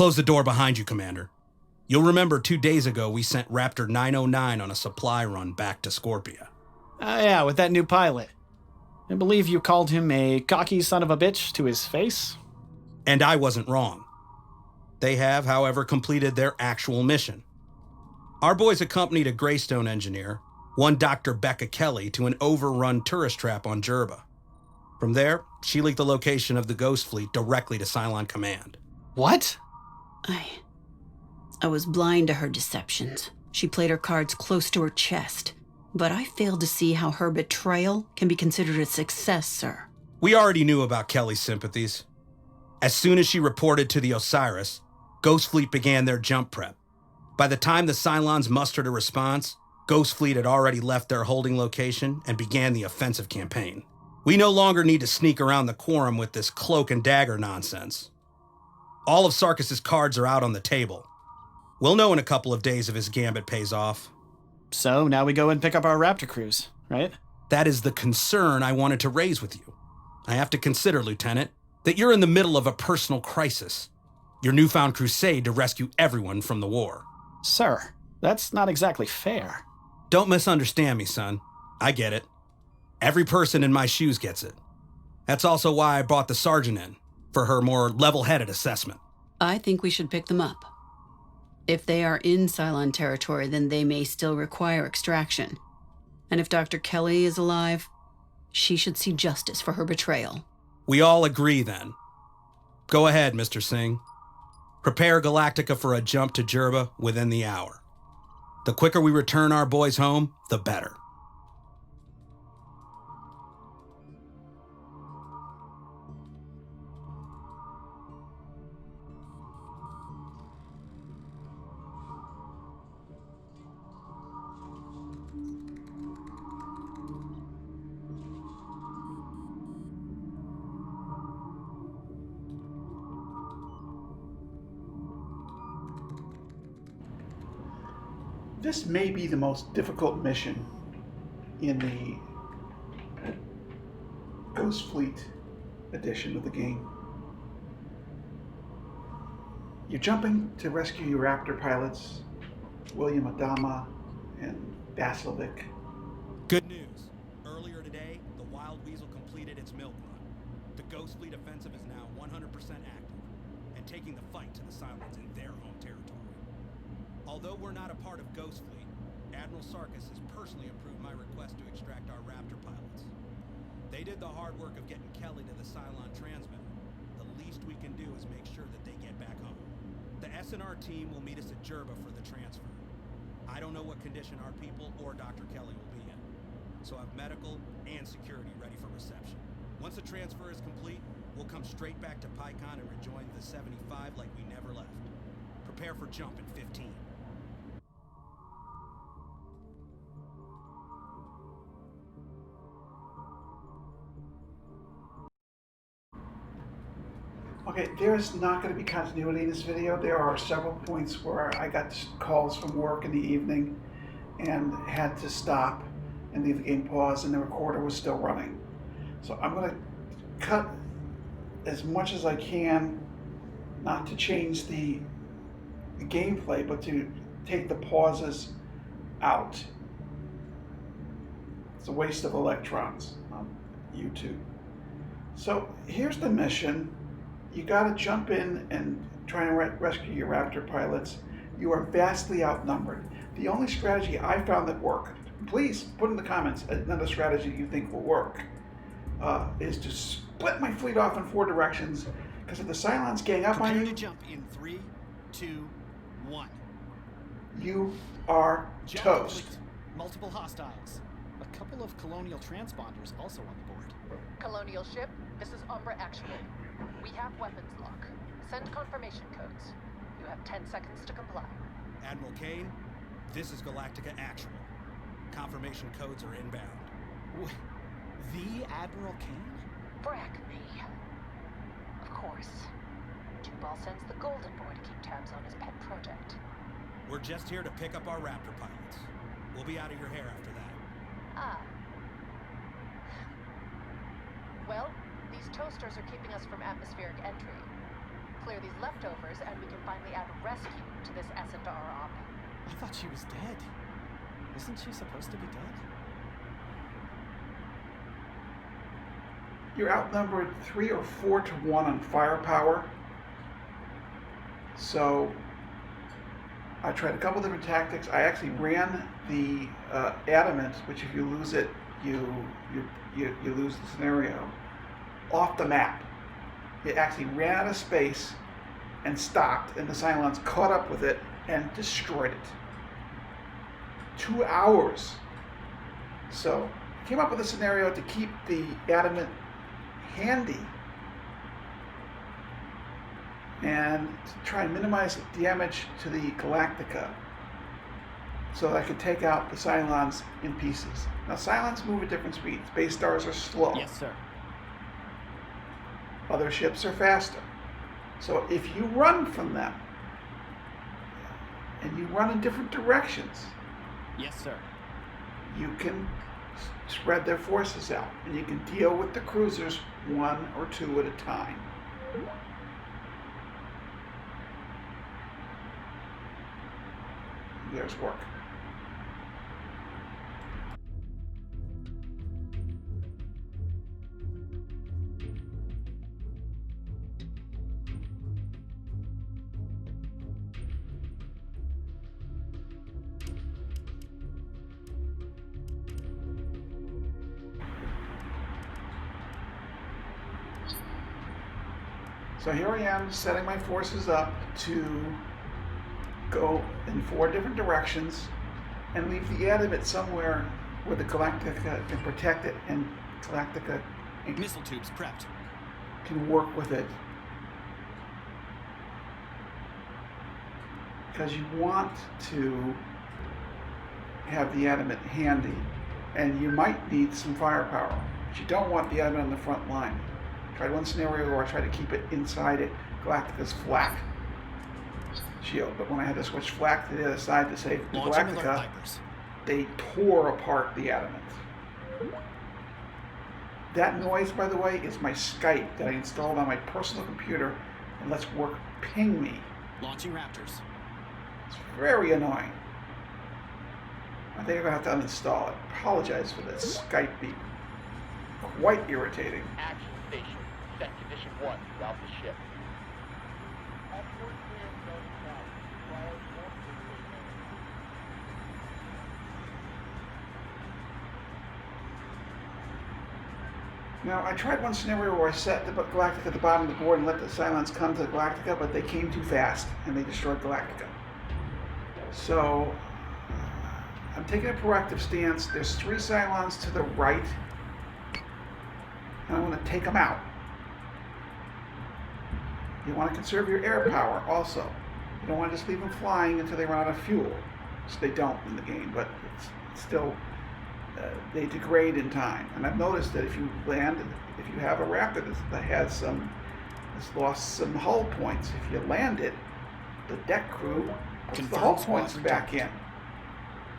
Close the door behind you, Commander. You'll remember 2 days ago we sent Raptor 909 on a supply run back to Scorpia. Yeah, with that new pilot. I believe you called him a cocky son of a bitch to his face. And I wasn't wrong. They have, however, completed their actual mission. Our boys accompanied a Greystone engineer, one Dr. Becca Kelly, to an overrun tourist trap on Jerba. From there, she leaked the location of the Ghost Fleet directly to Cylon Command. What? I was blind to her deceptions. She played her cards close to her chest. But I failed to see how her betrayal can be considered a success, sir. We already knew about Kelly's sympathies. As soon as she reported to the Osiris, Ghost Fleet began their jump prep. By the time the Cylons mustered a response, Ghost Fleet had already left their holding location and began the offensive campaign. We no longer need to sneak around the quorum with this cloak and dagger nonsense. All of Sarkis's cards are out on the table. We'll know in a couple of days if his gambit pays off. So now we go and pick up our Raptor crews, right? That is the concern I wanted to raise with you. I have to consider, Lieutenant, that you're in the middle of a personal crisis. Your newfound crusade to rescue everyone from the war. Sir, that's not exactly fair. Don't misunderstand me, son. I get it. Every person in my shoes gets it. That's also why I brought the sergeant in, for her more level-headed assessment. I think we should pick them up. If they are in Cylon territory, then they may still require extraction. And if Dr. Kelly is alive, she should see justice for her betrayal. We all agree, then. Go ahead, Mr. Singh. Prepare Galactica for a jump to Jerba within the hour. The quicker we return our boys home, the better. This may be the most difficult mission in the Ghost Fleet edition of the game. You're jumping to rescue your Raptor pilots, William Adama and Basilovic. Good news. Earlier today, the Wild Weasel completed its milk run. The Ghost Fleet offensive is now 100% active and taking the fight to the Cylons in their home territory. Although we're not a part of Ghost Fleet, Admiral Sarkis has personally approved my request to extract our Raptor pilots. They did the hard work of getting Kelly to the Cylon transmitter. The least we can do is make sure that they get back home. The S&R team will meet us at Jerba for the transfer. I don't know what condition our people or Dr. Kelly will be in, so have medical and security ready for reception. Once the transfer is complete, we'll come straight back to PyCon and rejoin the 75 like we never left. Prepare for jump in 15. Okay, there's not going to be continuity in this video. There are several points where I got calls from work in the evening and had to stop and leave the game paused, and the recorder was still running. So I'm going to cut as much as I can, not to change the gameplay, but to take the pauses out. It's a waste of electrons on YouTube. So here's the mission. You got to jump in and try and rescue your Raptor pilots. You are vastly outnumbered. The only strategy I found that worked, please put in the comments another strategy you think will work, is to split my fleet off in 4 directions, because if the Cylons gang up on you... to jump in 3, 2, 1. You are toast. Complete. Multiple hostiles. A couple of colonial transponders also on the board. Colonial ship, this is Umbra Actual. We have weapons lock. Send confirmation codes. You have 10 seconds to comply. Admiral Kane, this is Galactica Actual. Confirmation codes are inbound. The Admiral Kane? Frack me. Of course. Jubal sends the Golden Boy to keep tabs on his pet project. We're just here to pick up our Raptor pilots. We'll be out of your hair after that. Ah. Well, these toasters are keeping us from atmospheric entry. Clear these leftovers, and we can finally add rescue to this S&R op. I thought she was dead. Isn't she supposed to be dead? You're outnumbered 3 or 4 to 1 on firepower. So I tried a couple different tactics. I actually ran the adamant, which if you lose it, you lose the scenario, off the map. It actually ran out of space and stopped, and the Cylons caught up with it and destroyed it. 2 hours. So I came up with a scenario to keep the adamant handy and to try and minimize the damage to the Galactica so that I could take out the Cylons in pieces. Now, Cylons move at different speeds. Base stars are slow. Yes, sir. Other ships are faster. So if you run from them and you run in different directions, Yes, sir. you can spread their forces out and you can deal with the cruisers 1 or 2 at a time. There's work. So here I am setting my forces up to go in 4 different directions and leave the adamant somewhere where the Galactica can protect it and Galactica Missile tubes prepped. can work with it. Because you want to have the adamant handy, and you might need some firepower, but you don't want the adamant on the front line. Tried one scenario where I tried to keep it inside it, Galactica's flak shield, but when I had to switch flak to the other side to save the Galactica, they tore apart the adamant. That noise, by the way, is my Skype that I installed on my personal computer and lets work ping me. Launching Raptors. It's very annoying. I think I'm going to have to uninstall it. Apologize for that Skype beep. Quite irritating. Action station. Set condition 1 throughout the ship. Now, I tried one scenario where I set the Galactica at the bottom of the board and let the Cylons come to the Galactica, but they came too fast and they destroyed Galactica. So, I'm taking a proactive stance. There's 3 Cylons to the right, and I want to take them out. You want to conserve your air power also. You don't want to just leave them flying until they run out of fuel. So they don't in the game, but it's still... they degrade in time, and I've noticed that if you have a Raptor that has lost some hull points, if you land it, the deck crew puts the hull points back in,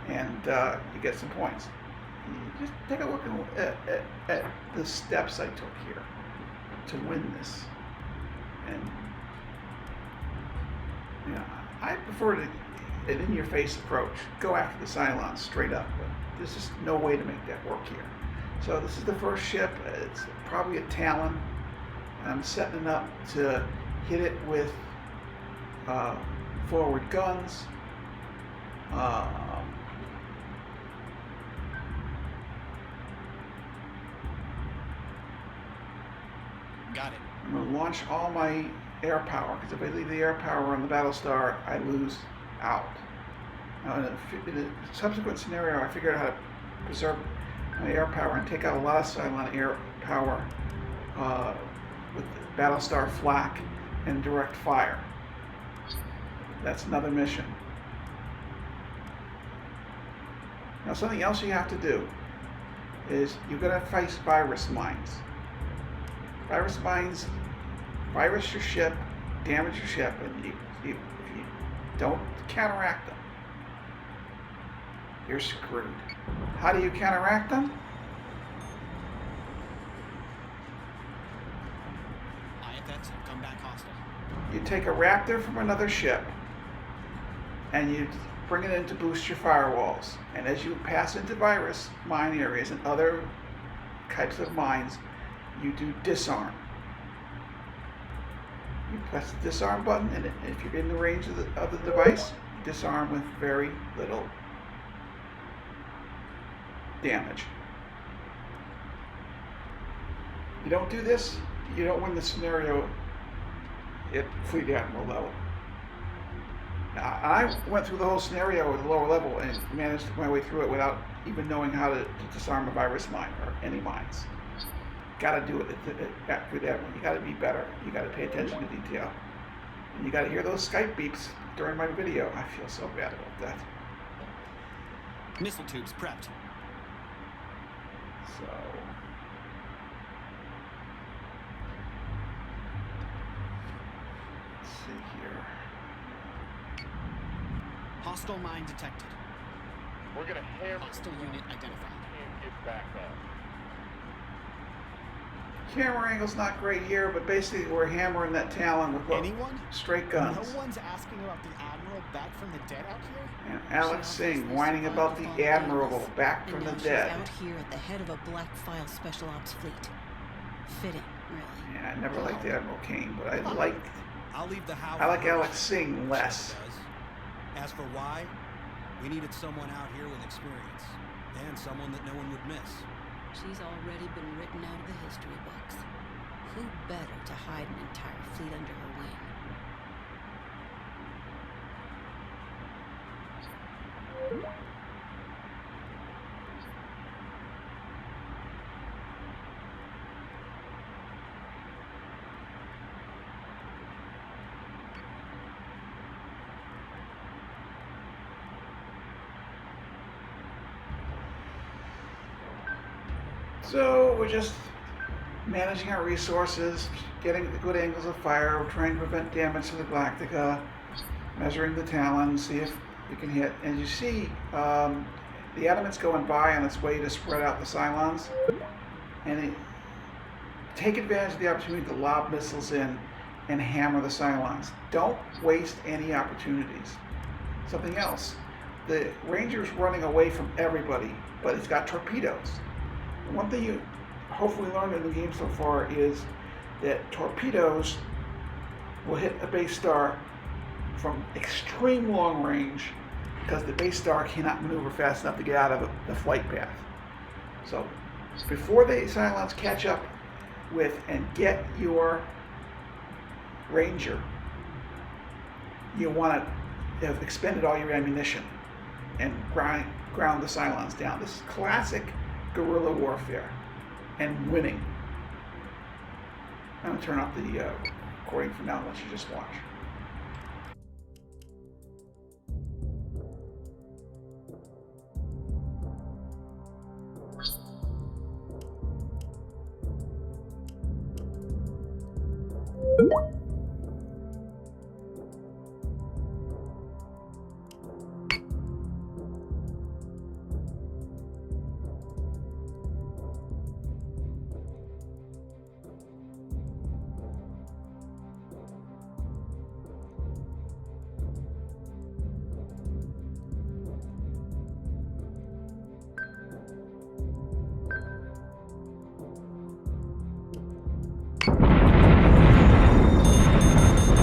and you get some points. You just take a look at the steps I took here to win this, and I prefer an in-your-face approach. Go after the Cylons straight up, but there's just no way to make that work here. So this is the first ship. It's probably a Talon. I'm setting it up to hit it with forward guns. Got it. I'm going to launch all my air power, because if I leave the air power on the Battlestar, I lose out. Now, in a subsequent scenario, I figured out how to preserve my air power and take out a lot of Cylon air power with the Battlestar flak and direct fire. That's another mission. Now, something else you have to do is you've got to face virus mines. Virus mines virus your ship, damage your ship, and if you don't counteract them, you're screwed. How do you counteract them? IFX have come back hostile. You take a Raptor from another ship and you bring it in to boost your firewalls. And as you pass into virus mine areas and other types of mines, you do disarm. You press the disarm button, and if you're in the range of the device, disarm with very little damage. You don't do this, you don't win the scenario at Fleet Admiral level. Now, I went through the whole scenario at the lower level and managed my way through it without even knowing how to disarm a virus mine or any mines. Gotta do it at Fleet Admiral. You gotta be better. You gotta pay attention to detail. And you gotta hear those Skype beeps during my video. I feel so bad about that. Missile tubes prepped. So... let's see here. Hostile mine detected. We're gonna hammer Hostile unit identified. and get back up. Camera angle's not great here, but basically we're hammering that Talon with Anyone? straight guns. No one's asking about the Admiral back from the dead out here? And Alex Singh whining about the Admiral back from the dead. Out here at the head of a Black File Special Ops fleet. Fitting, really. Yeah, I never liked Admiral Kane, but I'll leave the how. I like Alex Singh less. As for why, we needed someone out here with experience, and someone that no one would miss. She's already been written out of the history books. Who better to hide an entire fleet under her wing? So we're just managing our resources, getting the good angles of fire, trying to prevent damage to the Galactica, measuring the Talon, see if we can hit. And you see the Adamant's going by on its way to spread out the Cylons, and take advantage of the opportunity to lob missiles in and hammer the Cylons. Don't waste any opportunities. Something else, the Ranger's running away from everybody, but it's got torpedoes. One thing you hopefully learned in the game so far is that torpedoes will hit a base star from extreme long range because the base star cannot maneuver fast enough to get out of the flight path. So before the Cylons catch up with and get your Ranger, you want to have expended all your ammunition and ground the Cylons down. This is classic guerrilla warfare and winning. I'm going to turn off the recording for now and let you just watch.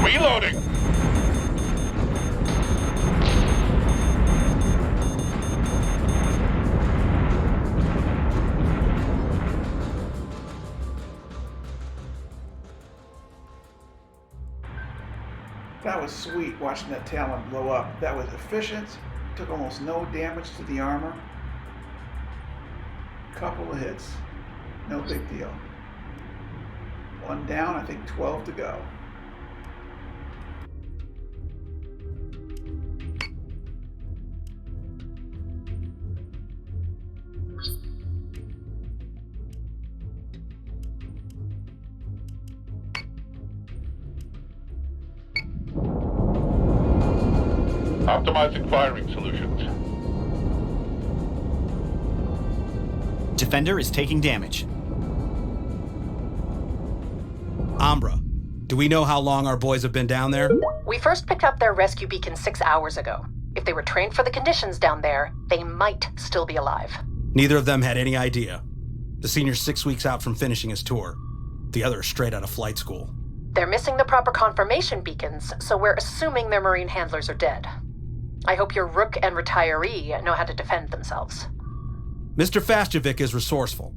Reloading! That was sweet watching that Talon blow up. That was efficient, took almost no damage to the armor. Couple of hits, no big deal. One down, I think 12 to go. Optimizing firing solutions. Defender is taking damage. Umbra, Do we know how long our boys have been down there? We first picked up their rescue beacon 6 hours ago. If they were trained for the conditions down there, they might still be alive. Neither of them had any idea. The senior's 6 weeks out from finishing his tour. The other is straight out of flight school. They're missing the proper confirmation beacons, so we're assuming their marine handlers are dead. I hope your Rook and retiree know how to defend themselves. Mr. Fastovic is resourceful.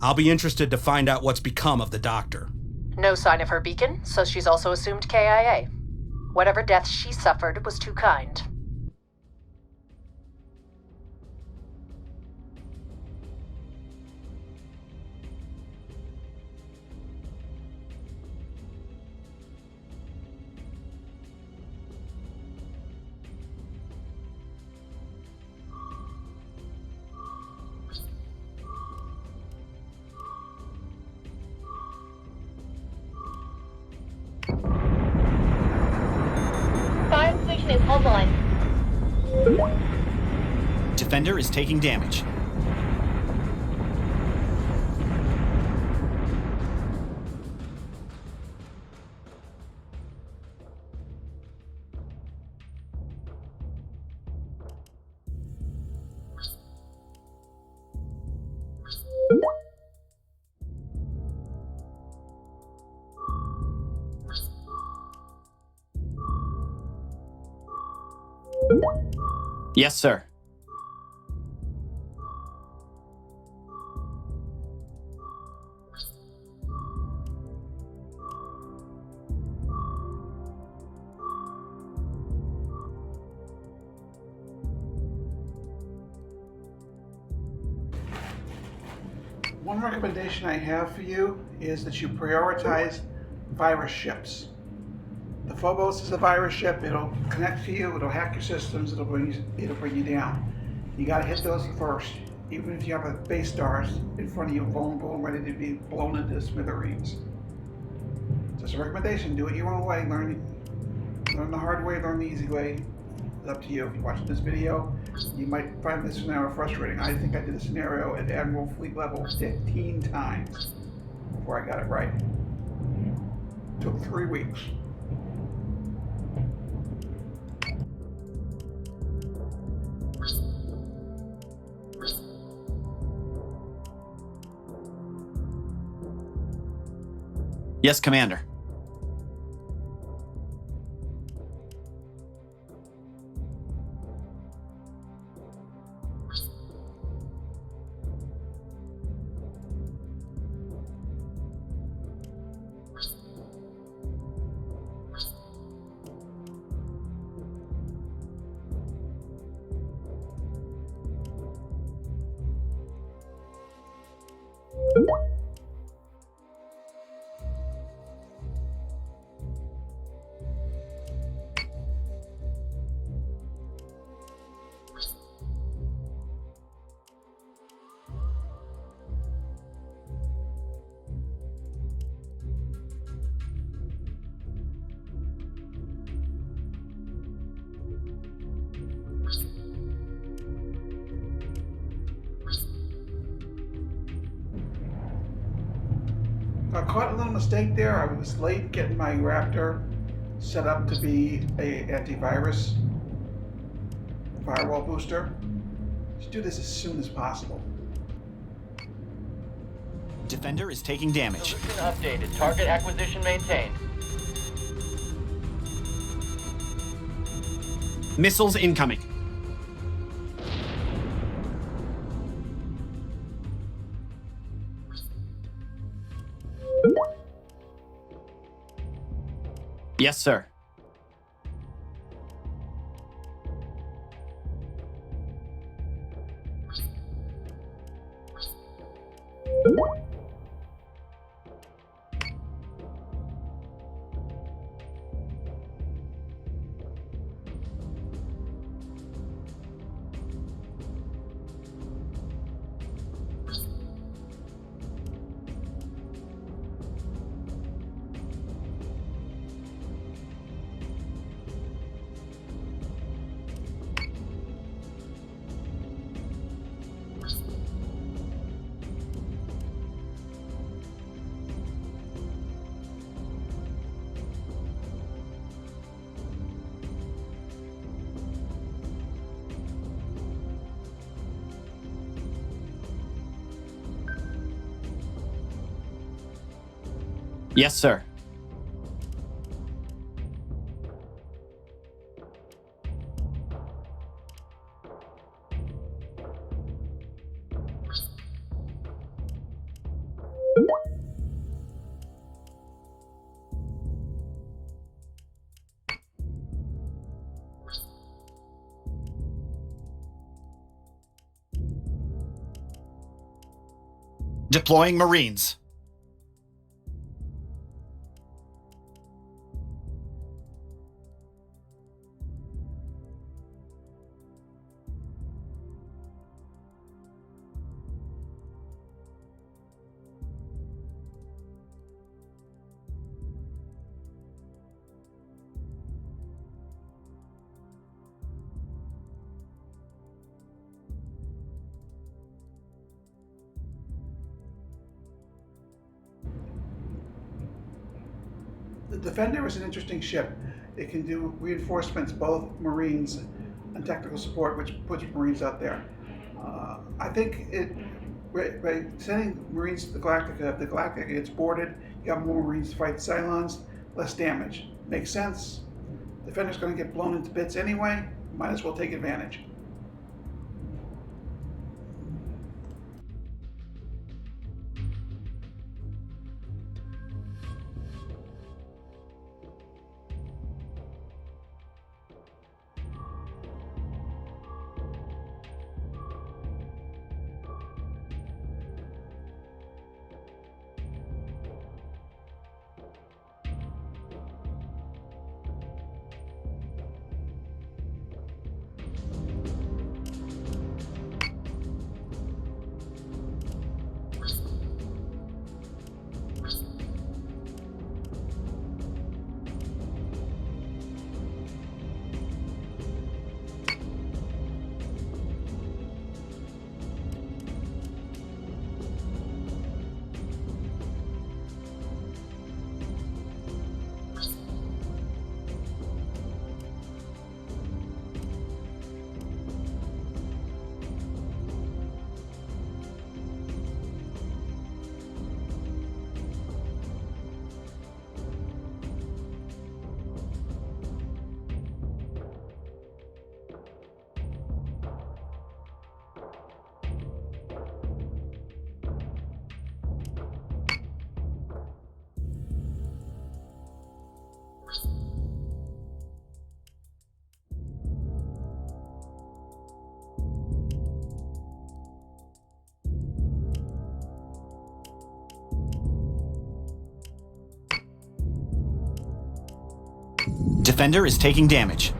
I'll be interested to find out what's become of the doctor. No sign of her beacon, so she's also assumed KIA. Whatever death she suffered was too kind. Fire station is online. Defender is taking damage. Yes, sir. One recommendation I have for you is that you prioritize virus ships. The Phobos is a virus ship. It'll connect to you. It'll hack your systems. It'll bring you down. You got to hit those first, even if you have a base stars in front of you, vulnerable and ready to be blown into smithereens. Just a recommendation. Do it your own way. Learn the hard way. Learn the easy way. It's up to you. If you're watching this video, you might find this scenario frustrating. I think I did a scenario at Admiral Fleet level 15 times before I got it right. Took 3 weeks. Yes, Commander. I caught a little mistake there. I was late getting my Raptor set up to be a antivirus firewall booster. Let's do this as soon as possible. Defender is taking damage. Solution updated. Target acquisition maintained. Missiles incoming. Yes, sir. Yes, sir. Deploying Marines. The Defender is an interesting ship. It can do reinforcements, both Marines and technical support, which puts Marines out there. I think by sending Marines to the Galactica, if the Galactica gets boarded, you have more Marines to fight the Cylons, less damage. Makes sense. Defender's going to get blown into bits anyway. Might as well take advantage. Defender is taking damage.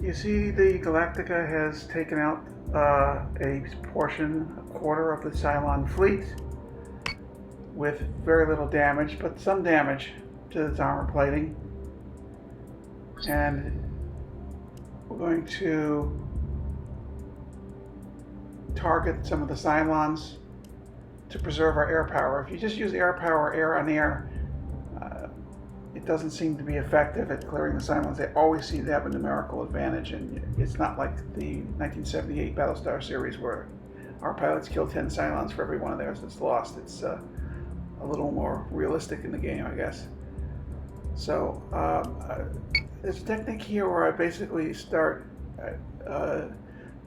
You see, the Galactica has taken out a quarter of the Cylon fleet with very little damage, but some damage to its armor plating. And we're going to target some of the Cylons to preserve our air power. If you just use air power, air on air, it doesn't seem to be effective at clearing the Cylons. They always seem to have a numerical advantage, and it's not like the 1978 Battlestar series where our pilots kill 10 Cylons for every one of theirs that's lost. It's a little more realistic in the game, I guess. So there's a technique here where I basically start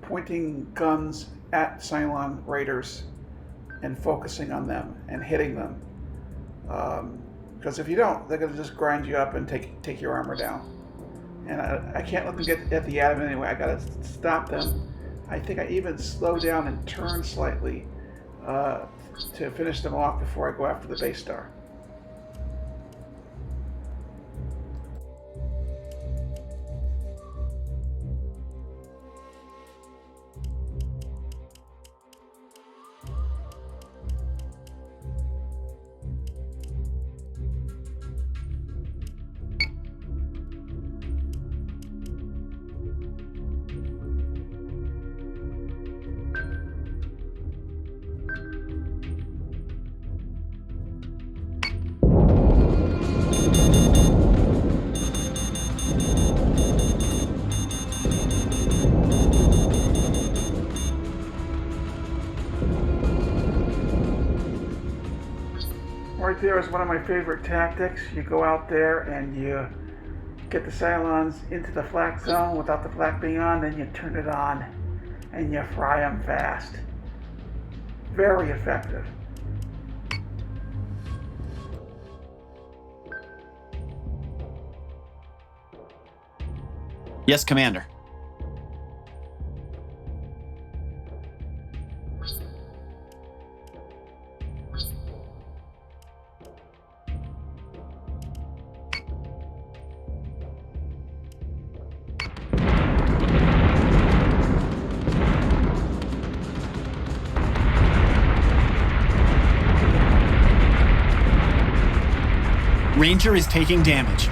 pointing guns at Cylon raiders and focusing on them and hitting them. Because if you don't, they're going to just grind you up and take your armor down. And I can't let them get at the atom anyway. I got to stop them. I think I even slow down and turn slightly to finish them off before I go after the base star. there is one of my favorite tactics. You go out there and you get the Cylons into the flak zone without the flak being on, then you turn it on and you fry them fast. Very effective. Yes, Commander. Ranger is taking damage.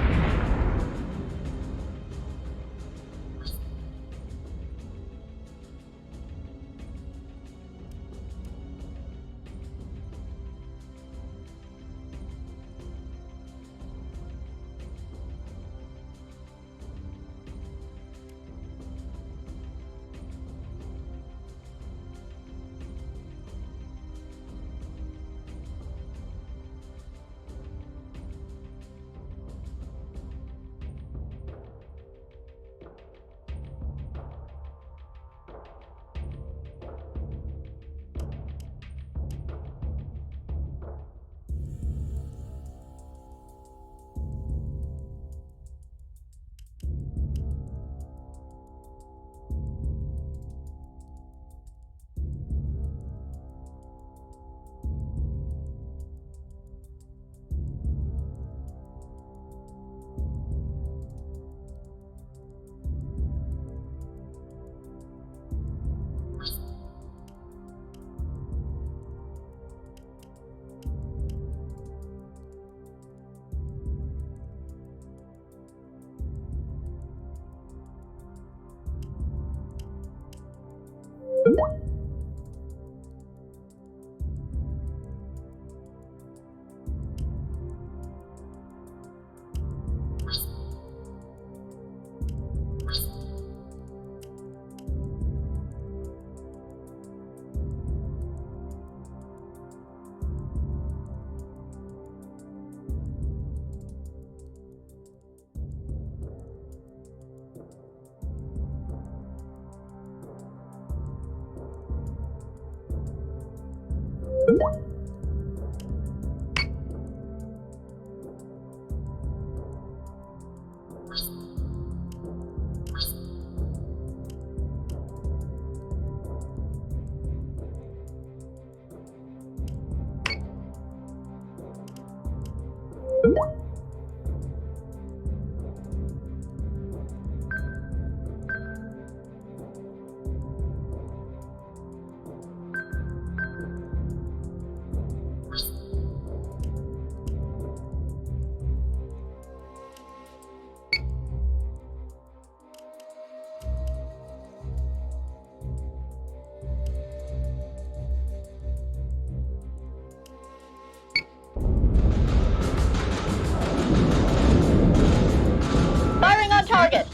Firing on target.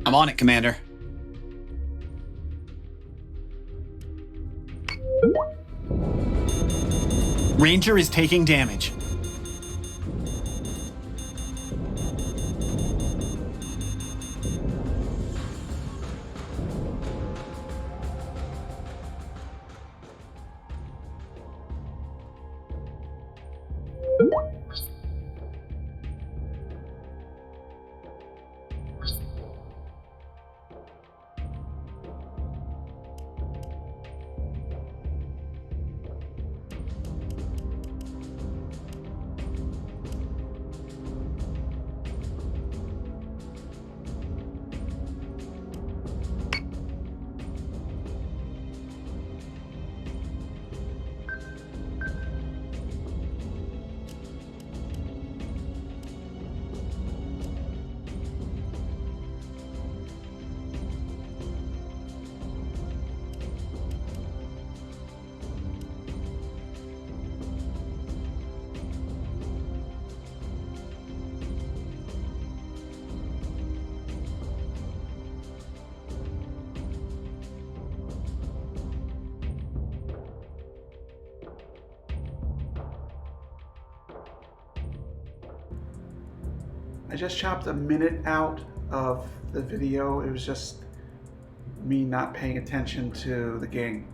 I'm on it, Commander. Ranger is taking damage. I just chopped a minute out of the video. It was just me not paying attention to the game.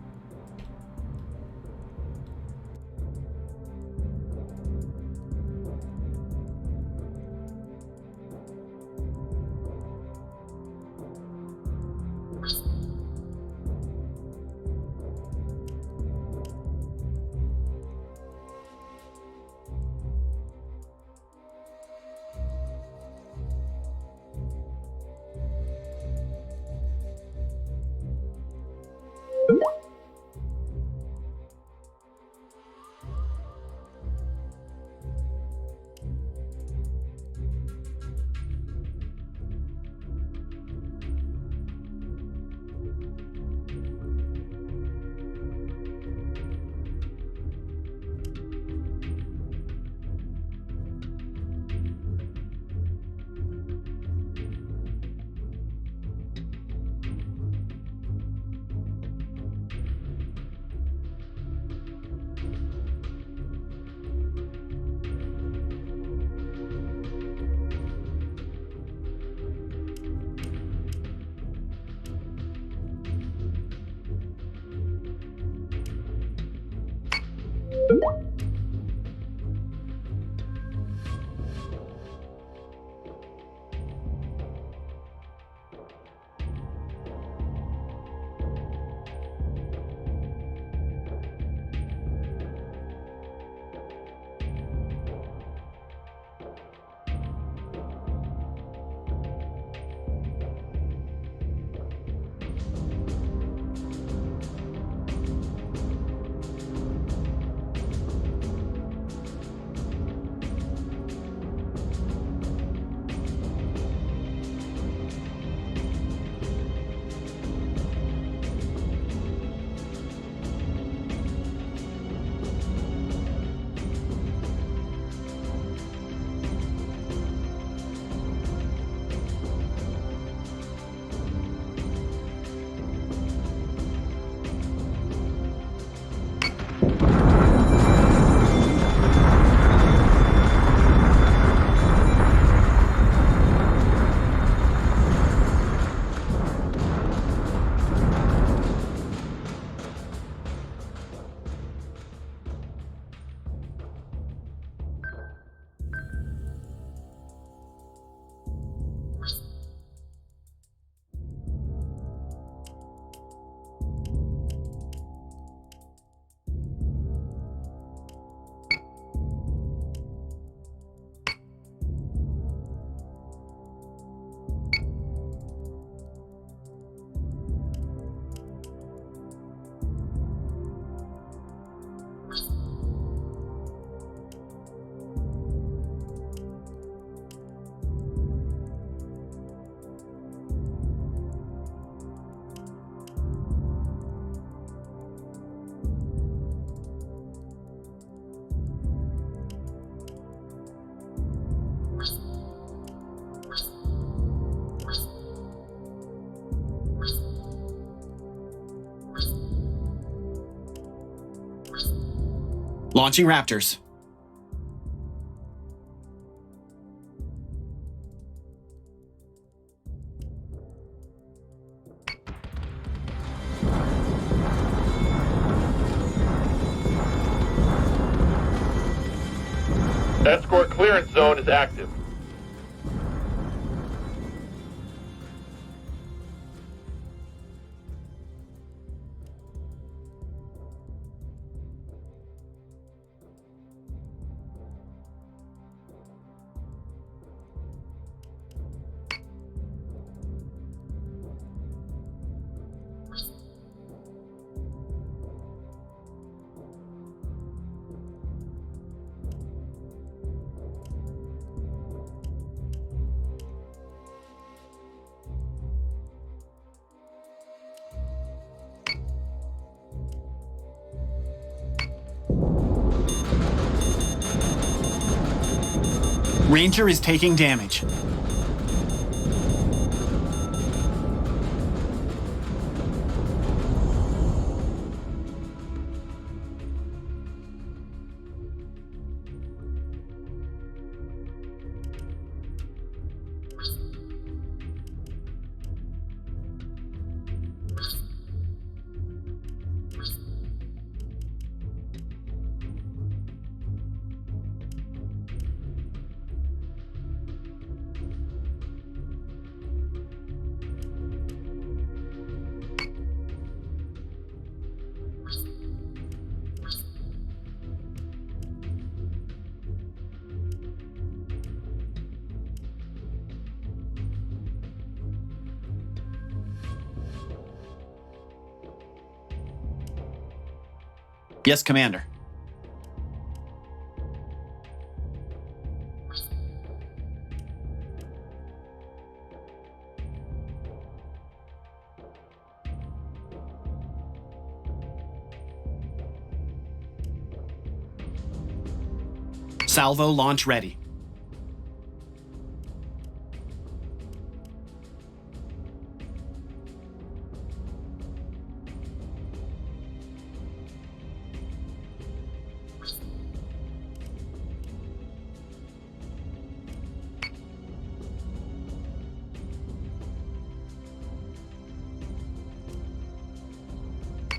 Launching Raptors. Escort clearance zone is active. Ranger is taking damage. Yes, Commander. Salvo launch ready.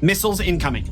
Missiles incoming.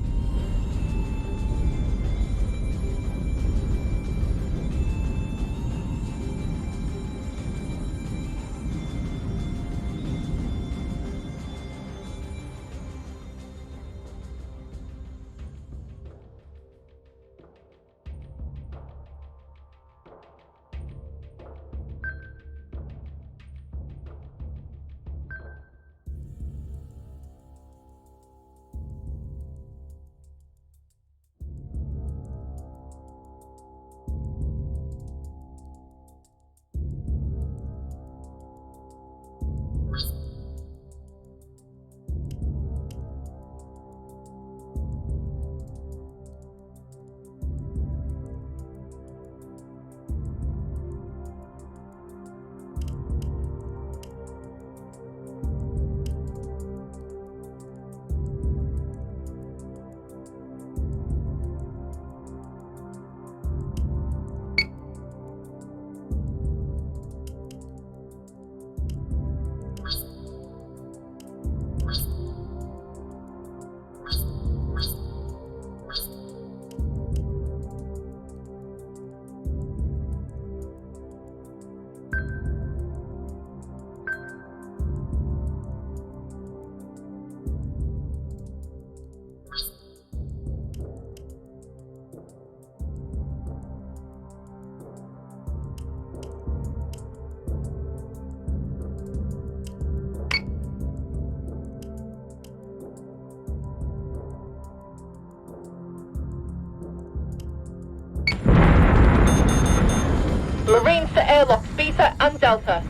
Marines to airlocks Beta and Delta.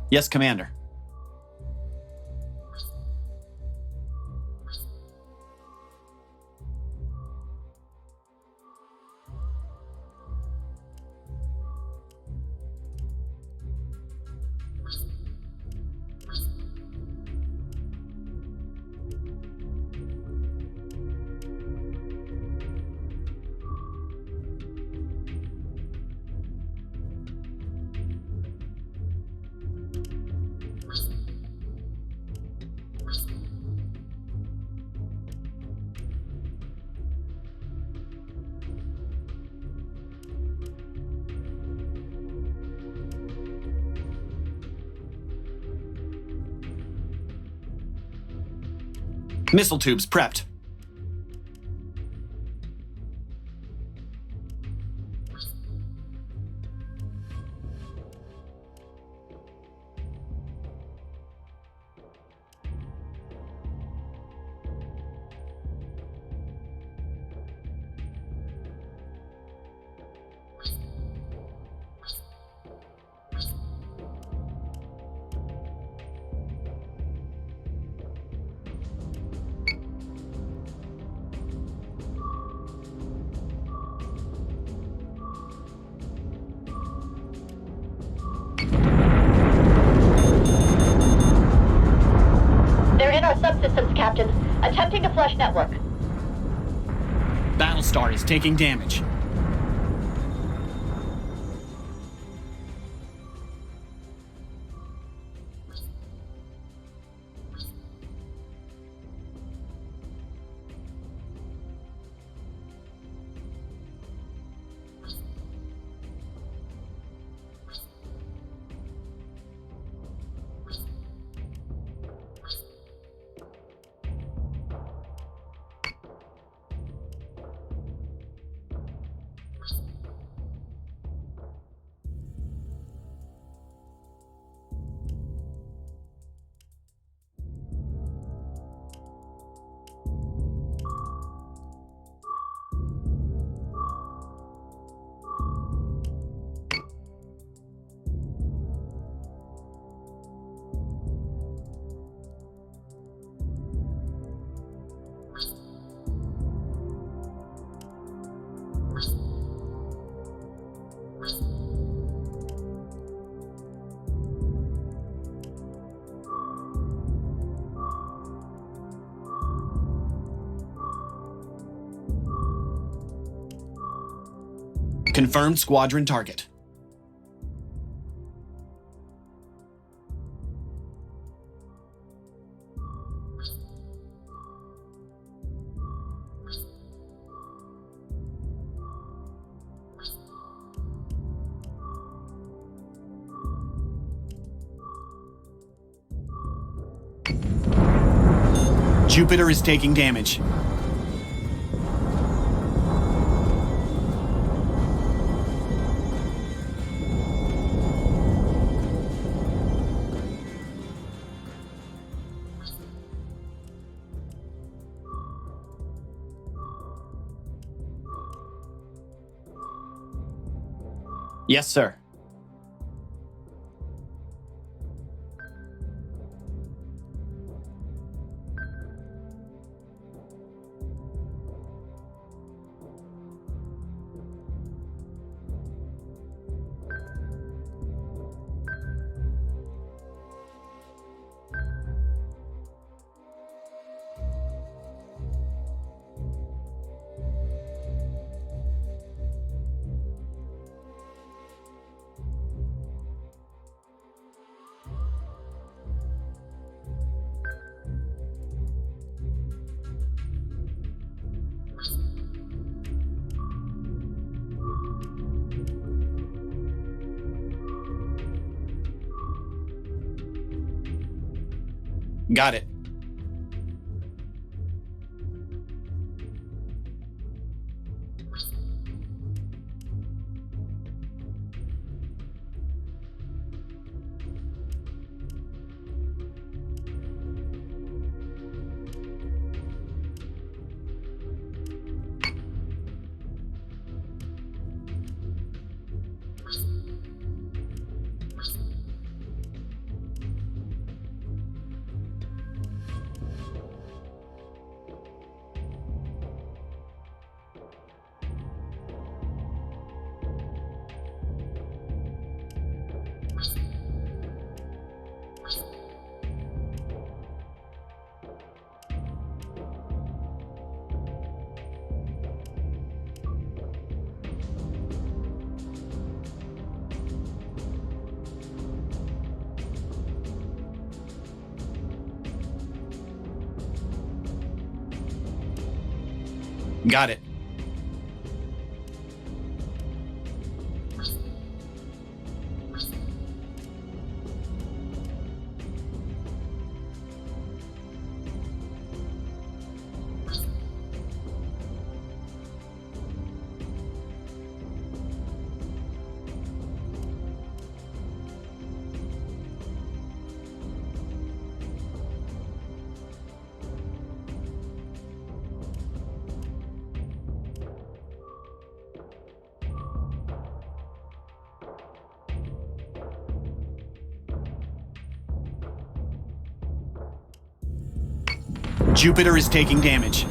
Yes, Commander. Missile tubes prepped. They're in our subsystems, Captain. Attempting to flush network. Battlestar is taking damage. Confirmed squadron target. Jupiter is taking damage. Yes, sir. Got it. Got it. Jupiter is taking damage.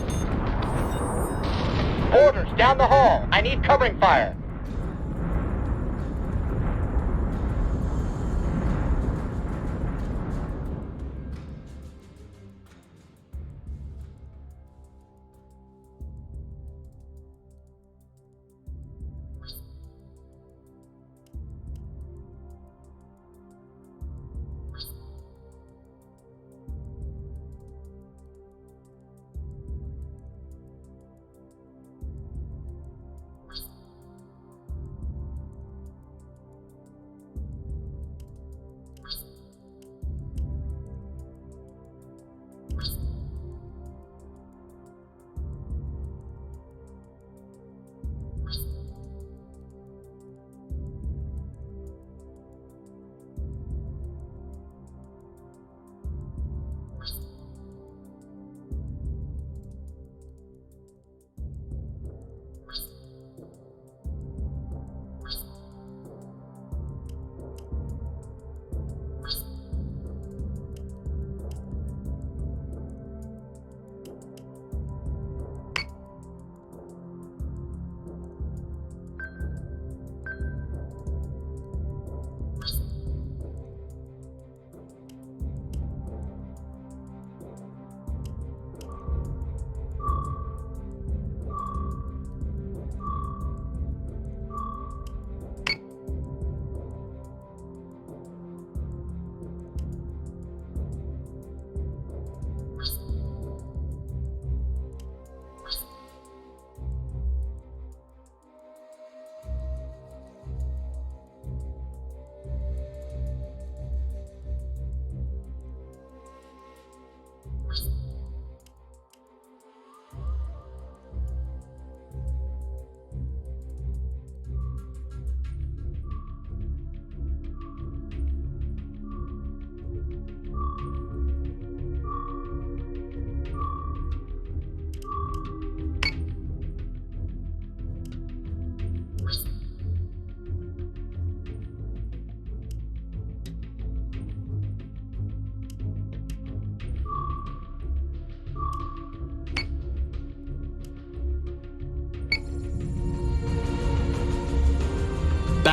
Orders, down the hall. I need covering fire.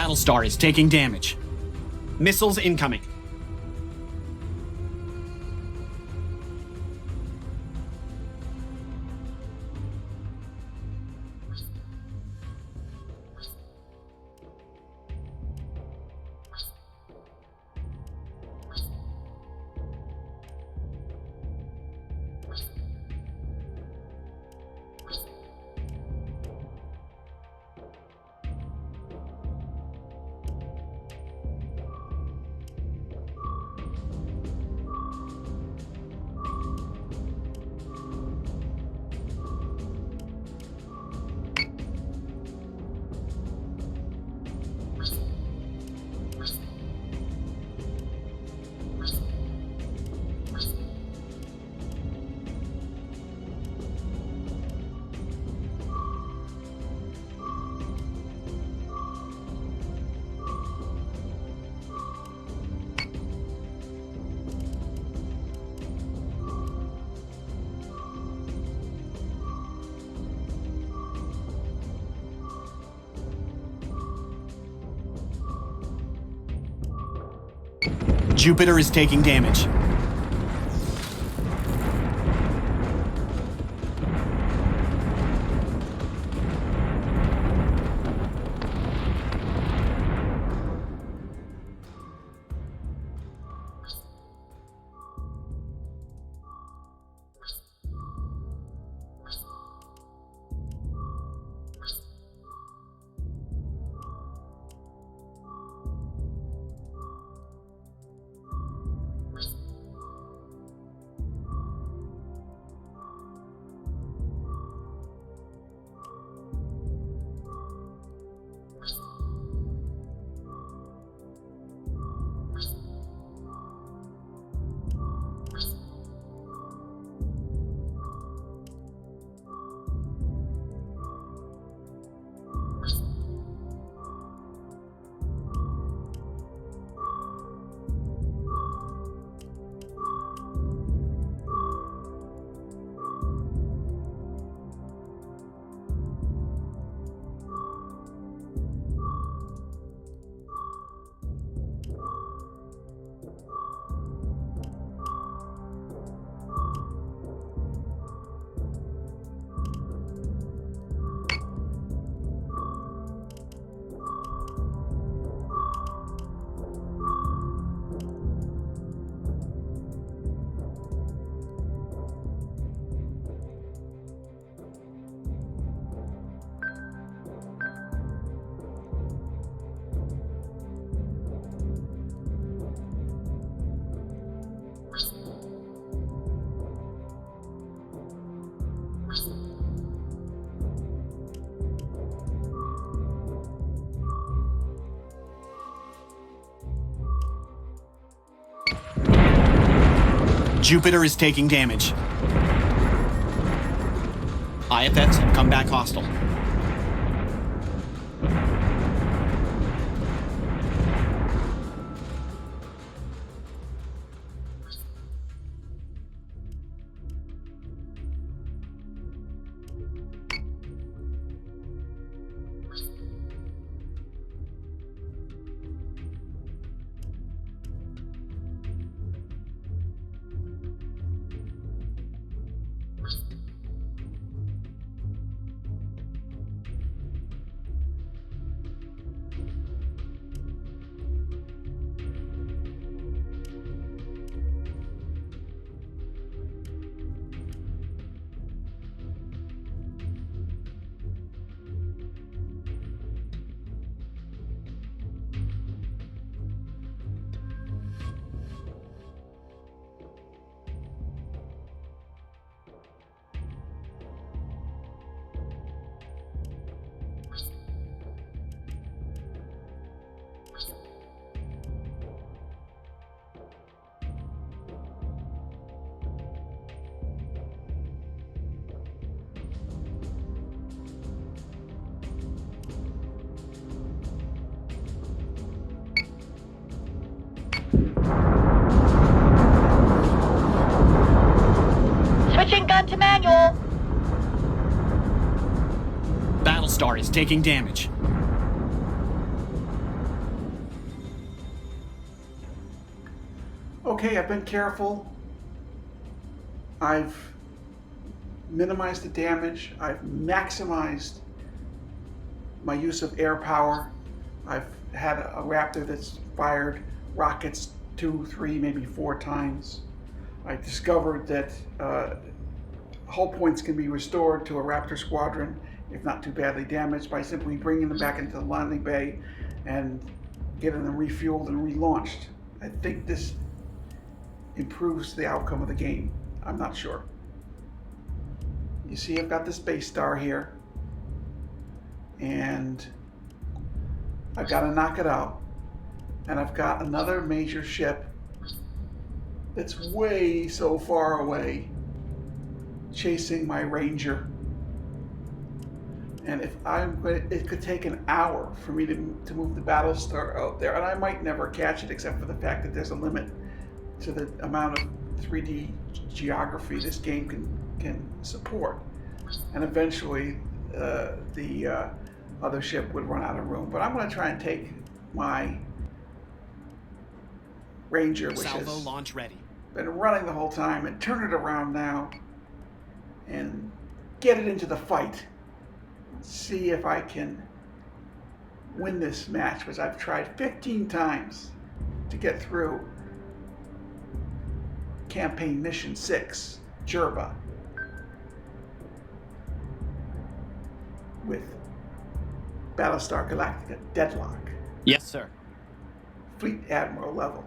Battlestar is taking damage. Missiles incoming. Jupiter is taking damage. Jupiter is taking damage. IFFs have come back hostile. Switching gun to manual. Battlestar is taking damage. okay, I've been careful. I've minimized the damage. I've maximized my use of air power. I've had a Raptor that's fired rockets 2, 3, maybe 4 times. I discovered that hull points can be restored to a Raptor squadron if not too badly damaged by simply bringing them back into the landing bay and getting them refueled and relaunched. I think this improves the outcome of the game. I'm not sure. You see, I've got this base star here, and I've got to knock it out. And I've got another major ship that's way so far away chasing my Ranger. And if it could take an hour for me to move the Battlestar out there, and I might never catch it except for the fact that there's a limit to the amount of 3D geography this game can support. And eventually the other ship would run out of room. But I'm going to try and take my Ranger, which Salvo has launch ready. been running the whole time, and turn it around now and get it into the fight. See if I can win this match, which I've tried 15 times to get through campaign mission 6, Jerba, with Battlestar Galactica Deadlock, Yes, sir. Fleet Admiral level.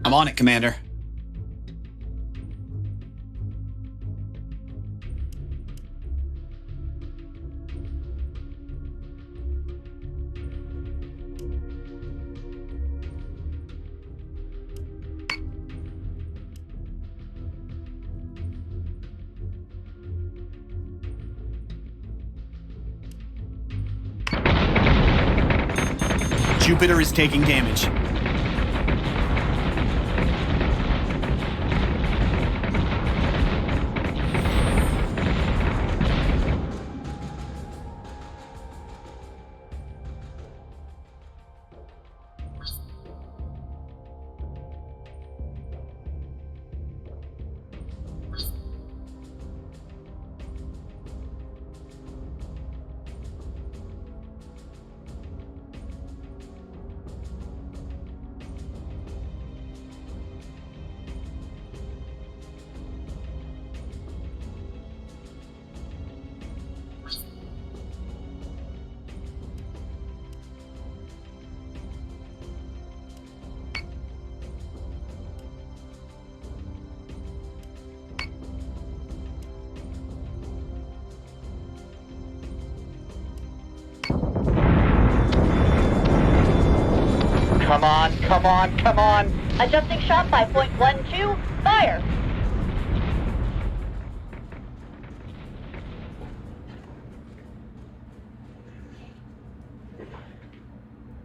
I'm on it, Commander. Jupiter is taking damage. Come on, come on, come on! Adjusting shot by 0.12. Fire!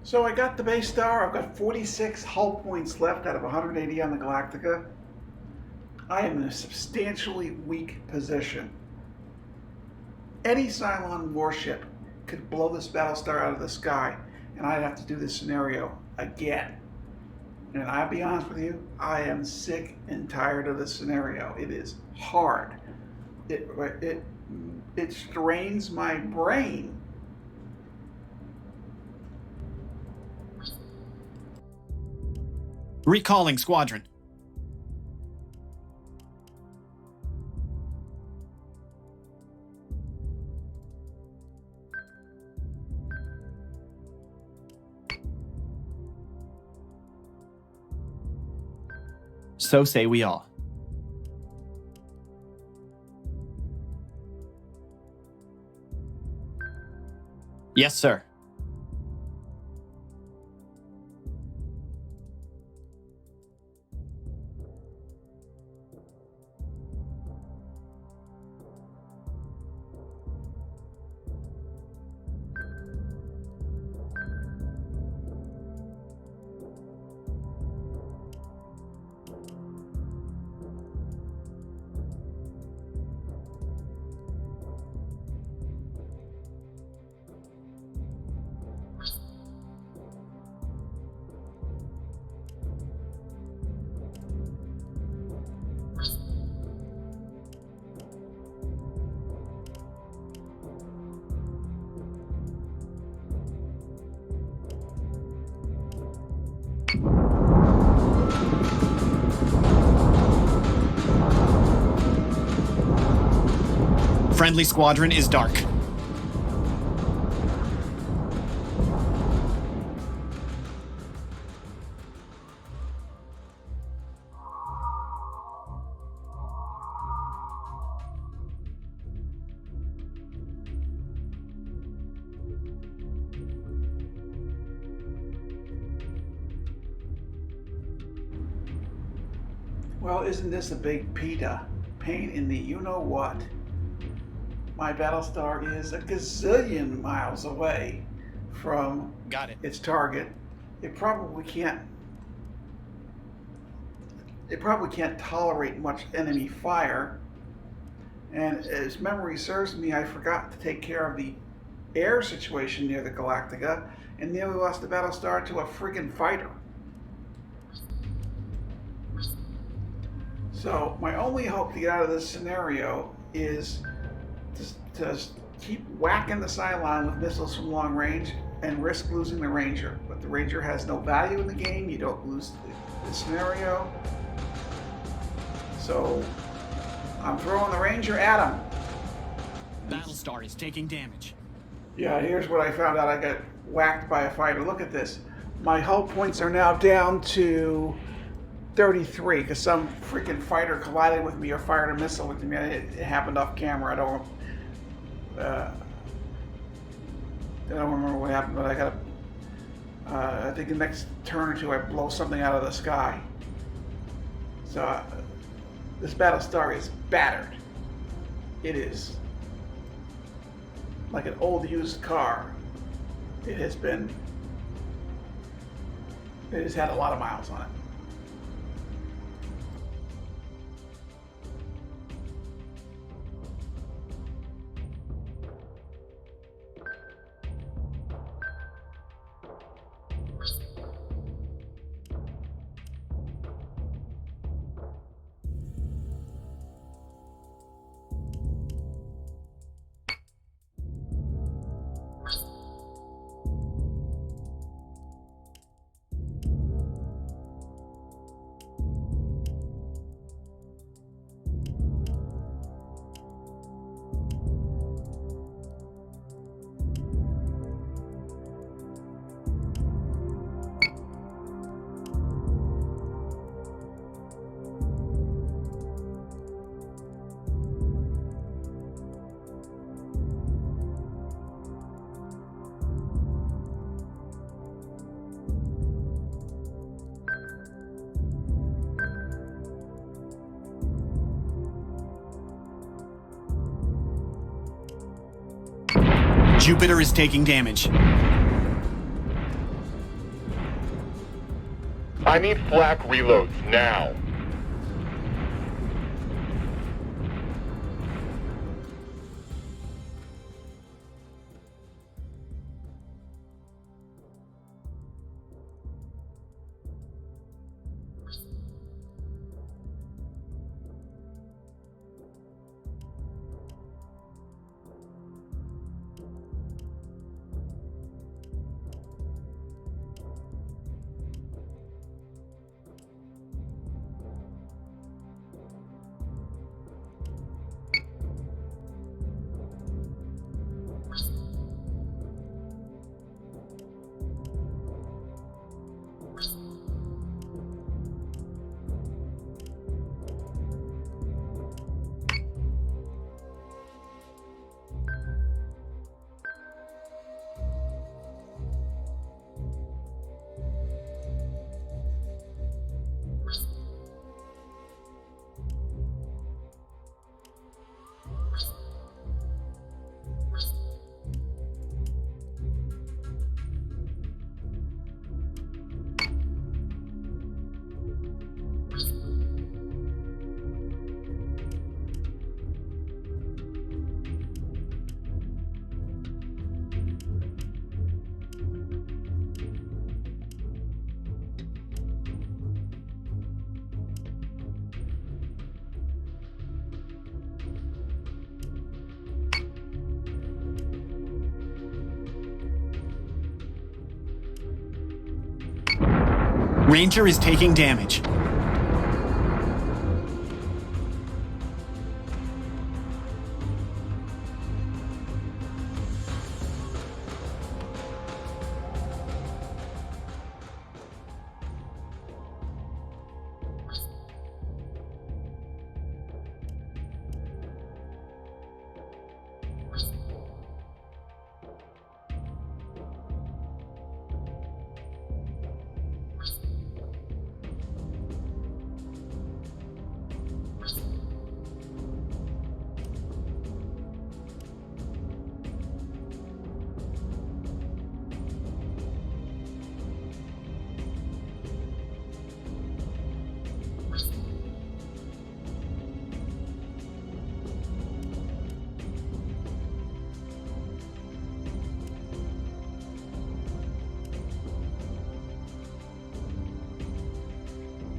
So I got the base star. I've got 46 hull points left out of 180 on the Galactica. I am in a substantially weak position. Any Cylon warship could blow this Battlestar out of the sky, and I'd have to do this scenario again. And I'll be honest with you, I am sick and tired of this scenario. It is hard. It it strains my brain. Recalling squadron. So say we all. Yes, sir. Friendly squadron is dark. Well, isn't this a big pain in the you-know-what? My Battlestar is a gazillion miles away from Got it. its target. It probably can't tolerate much enemy fire. And as memory serves me, I forgot to take care of the air situation near the Galactica and nearly lost the Battlestar to a friggin' fighter. So my only hope to get out of this scenario is to keep whacking the Cylon with missiles from long range and risk losing the Ranger. But the Ranger has no value in the game. You don't lose the scenario. So I'm throwing the Ranger at him. Battlestar is taking damage. Yeah, here's what I found out. I got whacked by a fighter. Look at this. My hull points are now down to 33 because some freaking fighter collided with me or fired a missile with me. It happened off camera. I don't remember what happened, but I think the next turn or two I blow something out of the sky. So this Battlestar is battered. It is like an old used car. It has had a lot of miles on it. Jupiter is taking damage. I need flak reloads now. Ranger is taking damage.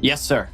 Yes, sir.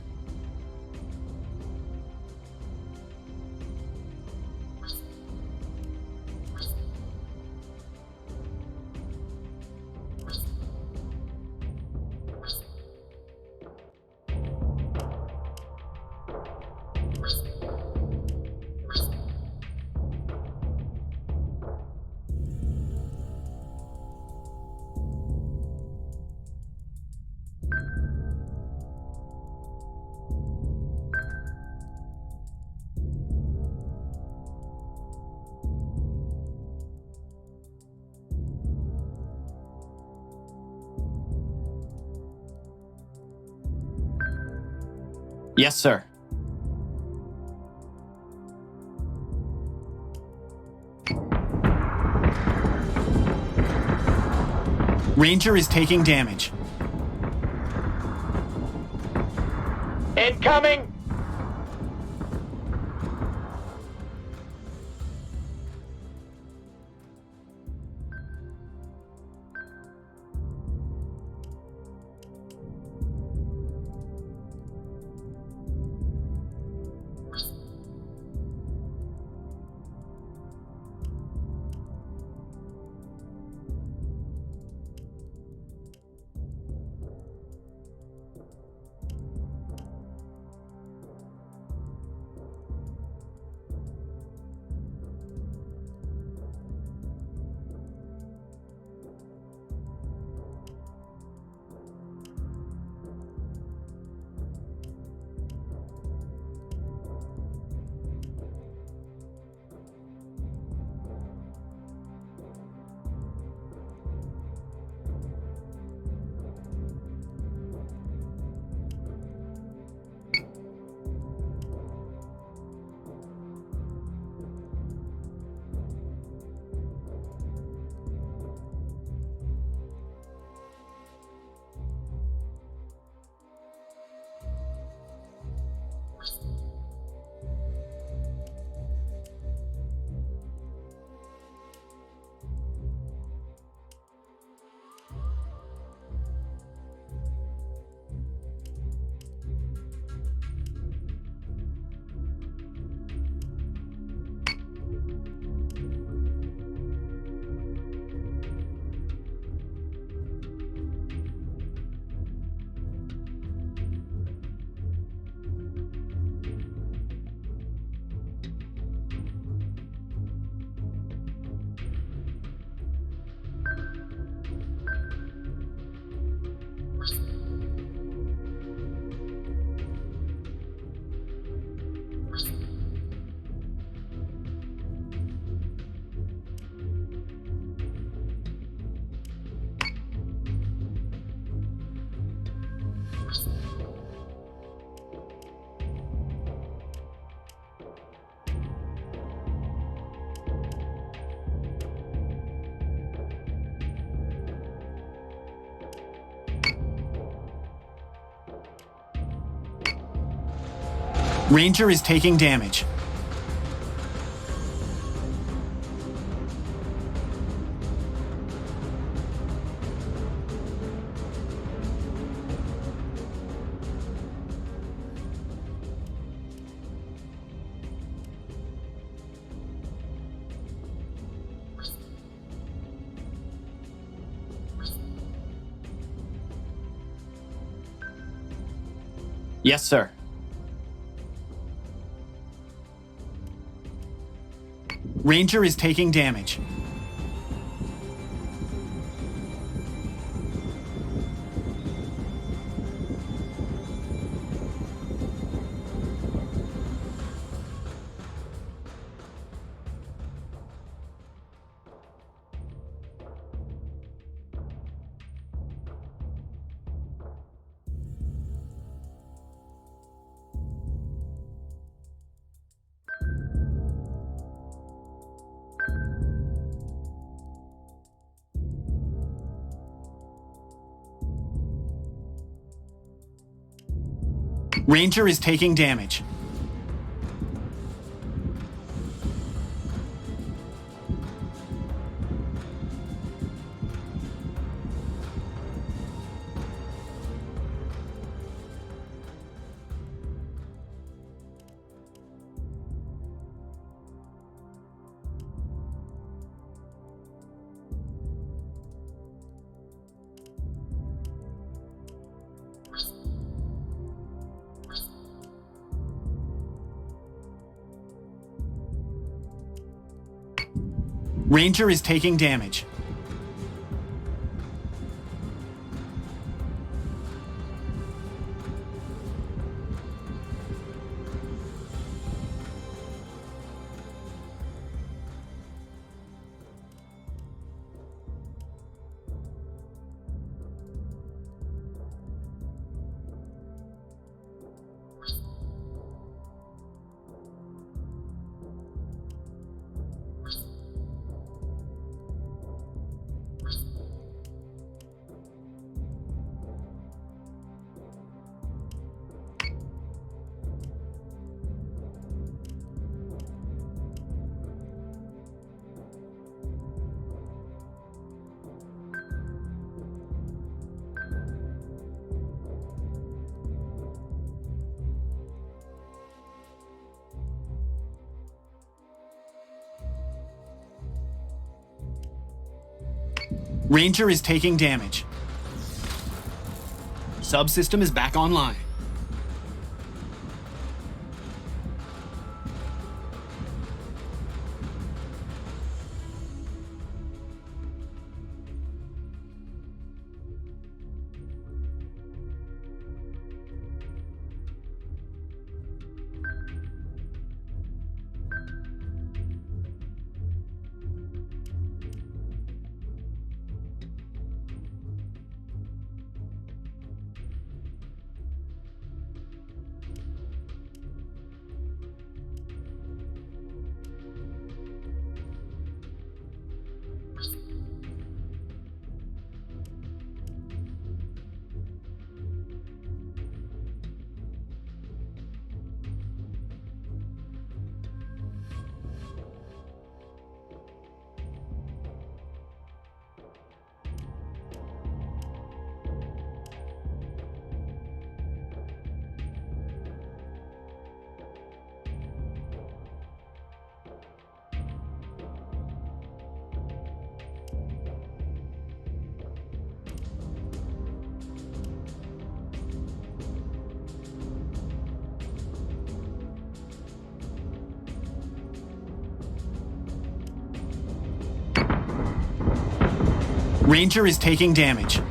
Yes, sir. Ranger is taking damage. Incoming! Ranger is taking damage. Yes, sir. Ranger is taking damage. Ranger is taking damage. Ranger is taking damage. Ranger is taking damage. Subsystem is back online. Ranger is taking damage.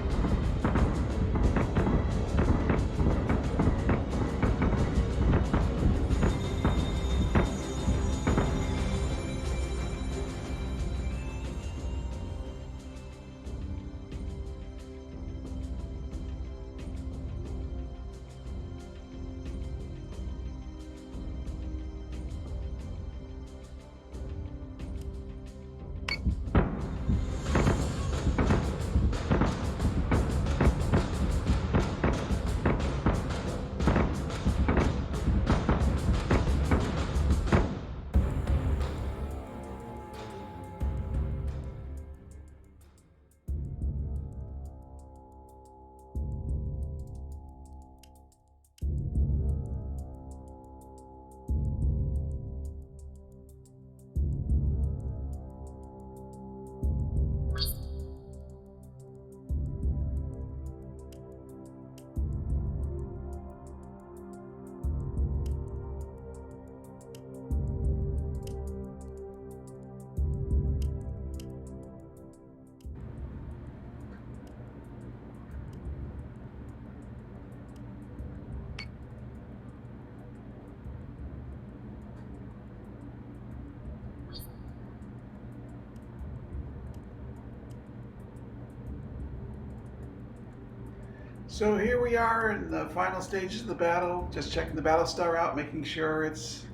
So here we are in the final stages of the battle, just checking the battle star out, making sure it's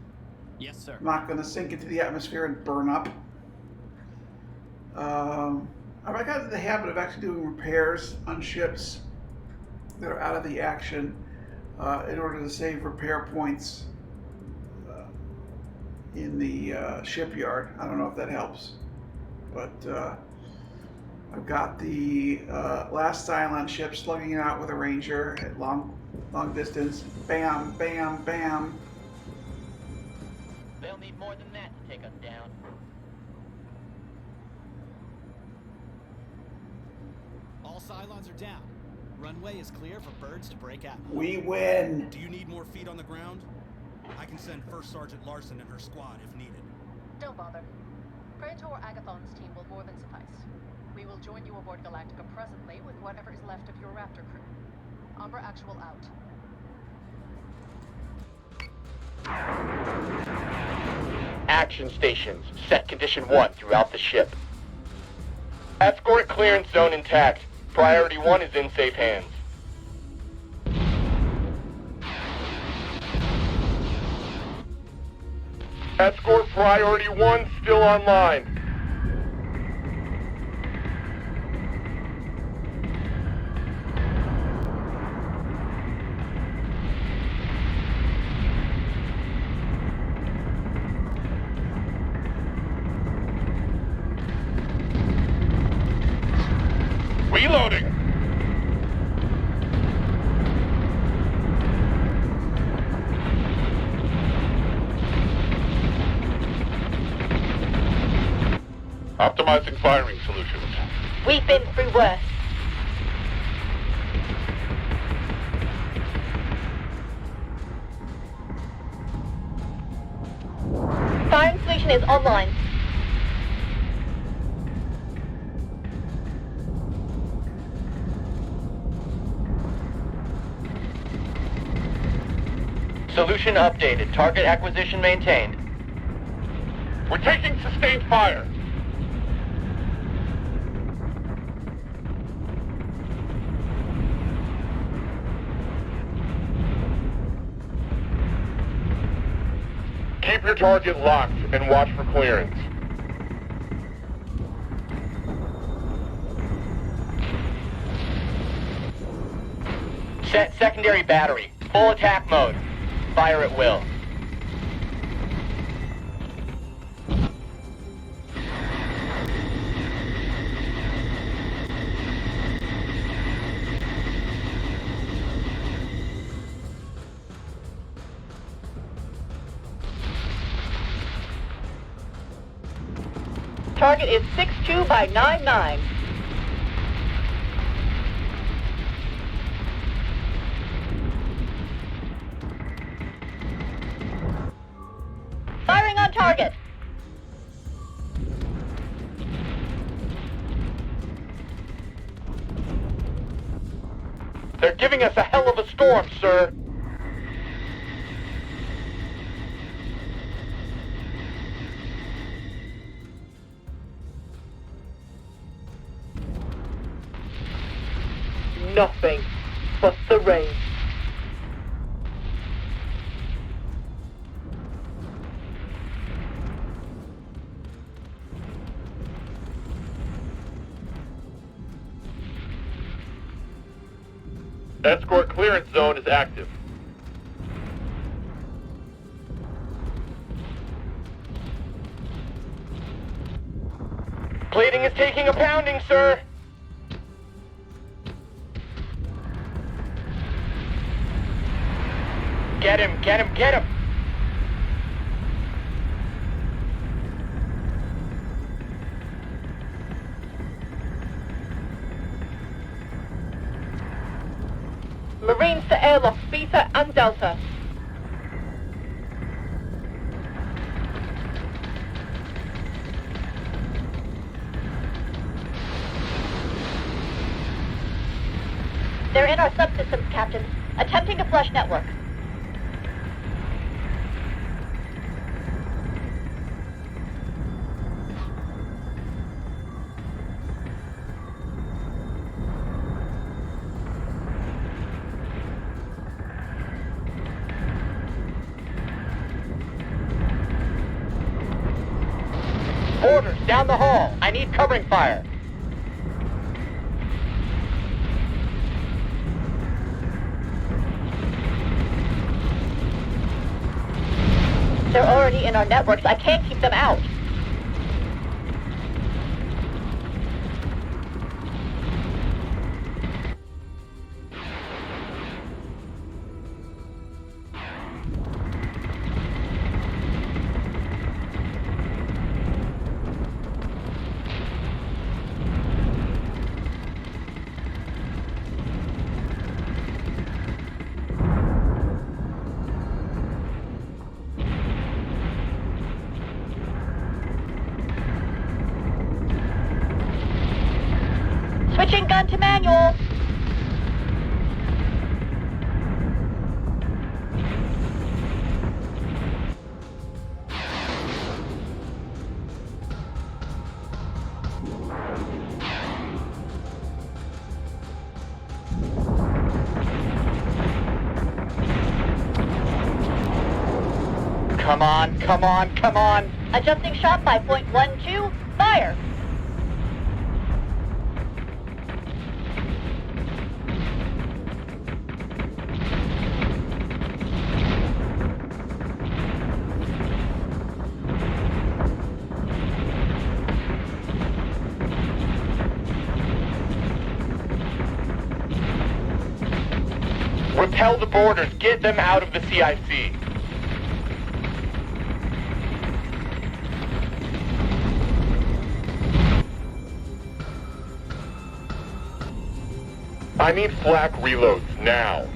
Yes, sir. not going to sink into the atmosphere and burn up. I got into the habit of actually doing repairs on ships that are out of the action in order to save repair points in the shipyard. I don't know if that helps, but I've got the last Cylon ship slugging it out with a Ranger at long distance. Bam, bam, bam. They'll need more than that to take us down. All Cylons are down. Runway is clear for birds to break out. We win. Do you need more feet on the ground? I can send First Sergeant Larson and her squad if needed. Don't bother. Praetor Agathon's team will more than suffice. We will join you aboard Galactica presently with whatever is left of your Raptor crew. Umbra Actual out. Action stations. Set condition 1 throughout the ship. Escort clearance zone intact. Priority 1 is in safe hands. Escort priority 1 still online. Reloading. Optimizing firing solutions. We've been through worse. Firing solution is online. Solution updated. Target acquisition maintained. We're taking sustained fire. Keep your target locked and watch for clearance. Set secondary battery. Full attack mode. Fire at will. Target is 62 by 99. Firing on target. They're giving us a hell of a storm, sir. Nothing but the rain. Escort clearance zone is active. Plating is taking a pounding, sir. Get him, get him, get him! Marines to airlock Beta and Delta. They're in our subsystems, Captain. Attempting to flush network. Orders, down the hall. I need covering fire. They're already in our networks. I can't keep them out. Switching gun to manual. Come on, come on, come on. Adjusting shot by .12. Fire. Repel the boarders. Get them out of the CIC. I need flak reloads now.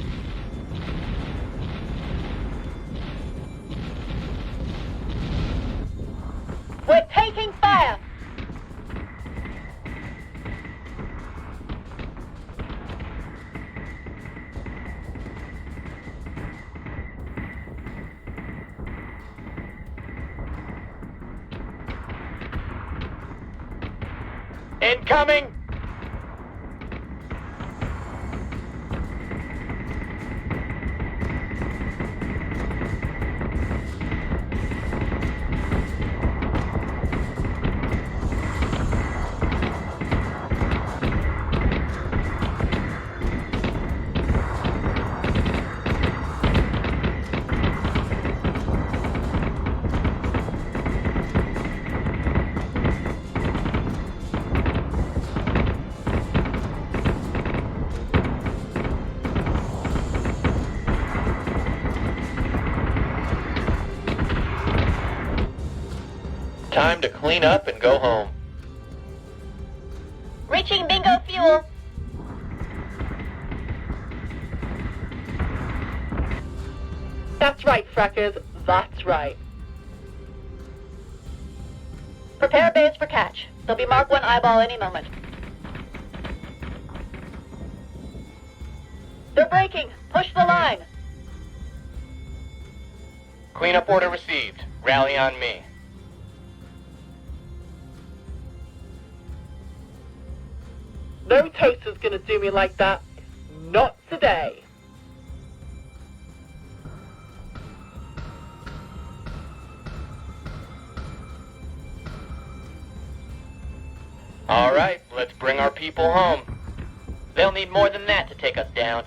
We're taking fire. Incoming! Time to clean up and go home. Reaching bingo fuel. That's right, Frackers. That's right. Prepare base for catch. They'll be Mark 1 eyeball any moment. They're breaking. Push the line. Cleanup order received. Rally on me. No toaster's gonna do me like that. Not today. All right, let's bring our people home. They'll need more than that to take us down.